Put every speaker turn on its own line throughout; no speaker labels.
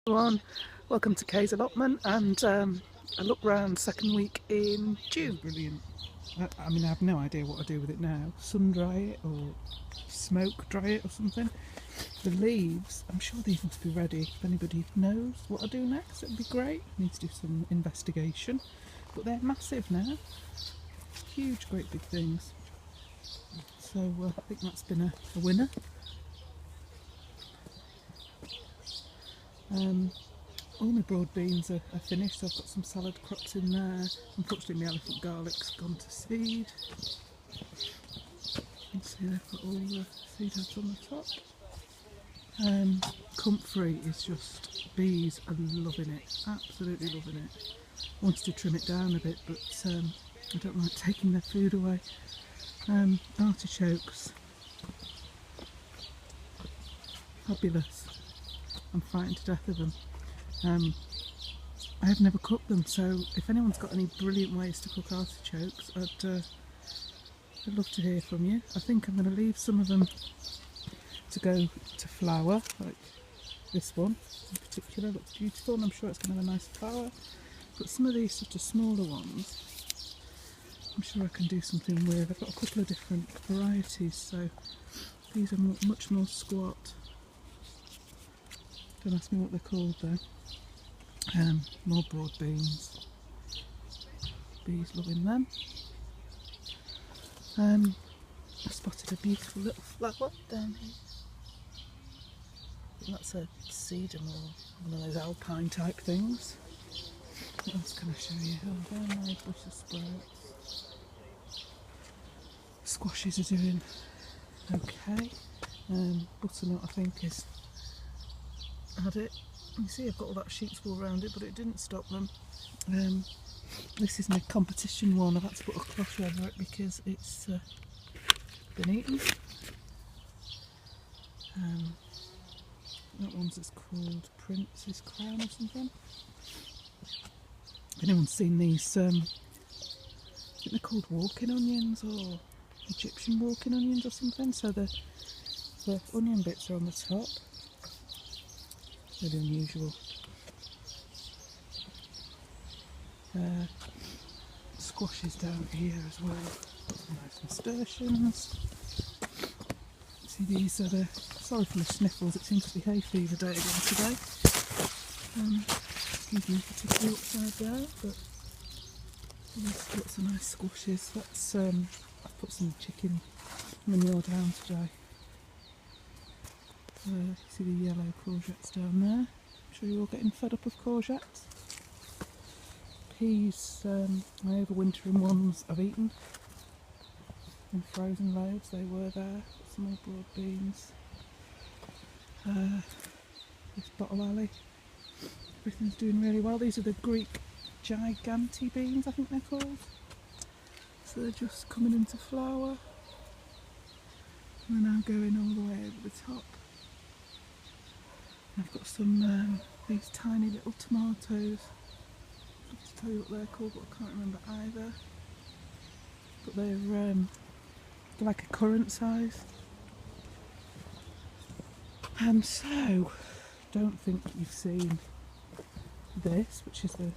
Everyone, welcome to Kay's allotment and a look round second week in June.
Brilliant. I mean, I have no idea what to do with it now. Sun dry it or smoke dry it or something. The leaves, I'm sure these must be ready. If anybody knows what to do next, it'd be great. Need to do some investigation. But they're massive now. Huge, great big things. So I think that's been a winner. All my broad beans are finished, so I've got some salad crops in there. Unfortunately my elephant garlic's gone to seed. You can see they've got all the seed heads on the top. Comfrey is just, bees are loving it, absolutely loving it. I wanted to trim it down a bit, but I don't like taking their food away. Artichokes, fabulous. I'm frightened to death of them. I have never cooked them, so if anyone's got any brilliant ways to cook artichokes, I'd love to hear from you. I think I'm going to leave some of them to go to flower, like this one in particular looks beautiful and I'm sure it's going to have a nice flower. But some of these sort of smaller ones, I'm sure I can do something with. I've got a couple of different varieties, so these are much more squat. Don't ask me what they're called though. More broad beans. Bees loving them. I spotted a beautiful little flower down here. I think that's a sedum or one of those alpine type things. What else can I show you? Oh, there are my bush of sprouts. Squashes are doing okay. Butternut I think is had it. You see I've got all that sheep's wool around it, but it didn't stop them. This is my competition one. I've had to put a cloth over it because it's been eaten. That one's is called Prince's Crown or something. If anyone's seen these, I think they're called walking onions or Egyptian walking onions or something. So the onion bits are on the top. Really unusual. Squashes down here as well. Got some nice nasturtiums. See, these are the, sorry for the sniffles, it seems to be hay fever day again today. Excuse me particularly upside down, but there's lots of nice squashes. That's I've put some chicken manure down today. See the yellow courgettes down there. I'm sure you're all getting fed up of courgettes. Peas, my overwintering ones I've eaten. In frozen loads, they were there. Some more broad beans. This bottle alley. Everything's doing really well. These are the Greek giganti beans, I think they're called. So they're just coming into flower. And they're now going all the way over the top. I've got some these tiny little tomatoes. I'll have to tell you what they're called, but I can't remember either. But they're like a currant size. So, don't think you've seen this, which is the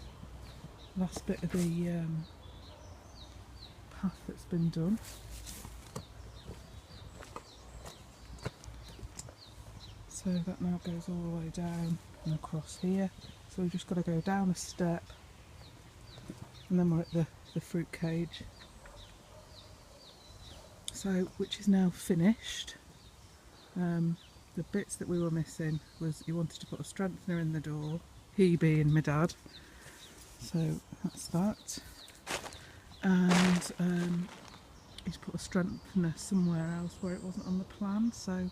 last bit of the path that's been done. So that now goes all the way down and across here. So we've just got to go down a step and then we're at the fruit cage. So, which is now finished. The bits that we were missing was you wanted to put a strengthener in the door, he being my dad. So that's that. And he's put a strengthener somewhere else where it wasn't on the plan, so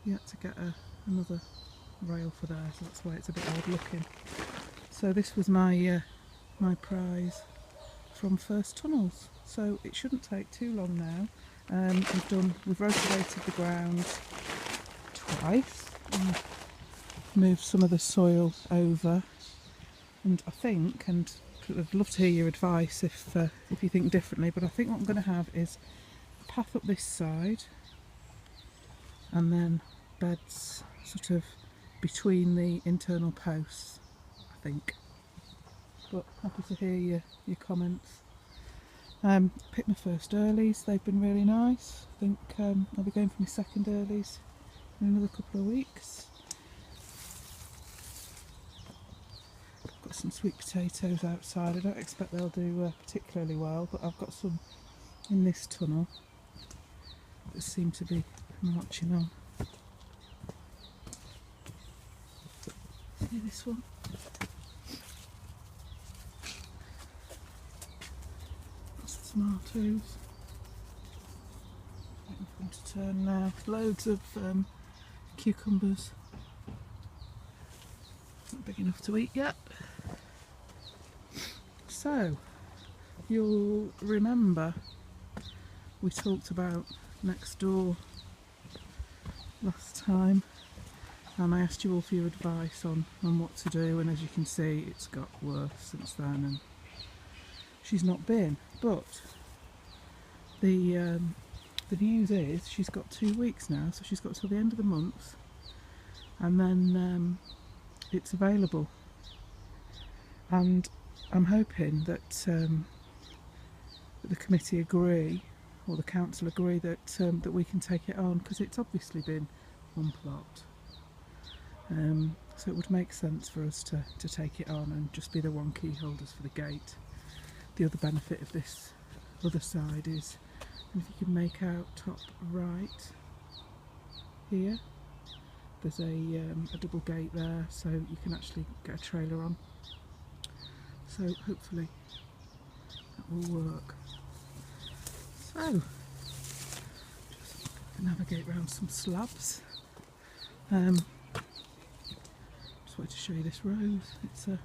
you had to get another rail for there, so that's why it's a bit odd looking. So this was my my prize from First Tunnels, so it shouldn't take too long now. We've rotated the ground twice and moved some of the soil over, and I think, and I'd love to hear your advice if you think differently, but I think what I'm going to have is a path up this side and then beds sort of between the internal posts, I think. But happy to hear your comments. Picked my first earlies, they've been really nice. I think I'll be going for my second earlies in another couple of weeks. Got some sweet potatoes outside. I don't expect they'll do particularly well, but I've got some in this tunnel that seem to be marching on. See this one? That's the tomatoes. Waiting for them to turn now. Loads of cucumbers. Not big enough to eat yet. So, you'll remember we talked about next door last time, and I asked you all for your advice on what to do, and as you can see it's got worse since then and she's not been. But the news is she's got 2 weeks now, so she's got till the end of the month, and then it's available. And I'm hoping that the committee agree, or the council agree, that that we can take it on, because it's obviously been one plot. So it would make sense for us to take it on and just be the one key holders for the gate. The other benefit of this other side is, if you can make out top right here, there's a double gate there, so you can actually get a trailer on. So hopefully that will work. So, just navigate around some slabs. Just wanted to show you this rose. It's a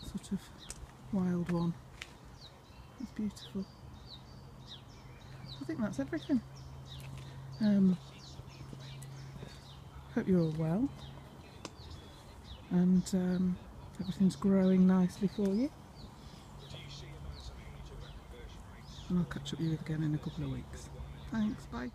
sort of wild one. It's beautiful. I think that's everything. Hope you're all well, and everything's growing nicely for you. And I'll catch up with you again in a couple of weeks. Thanks, bye.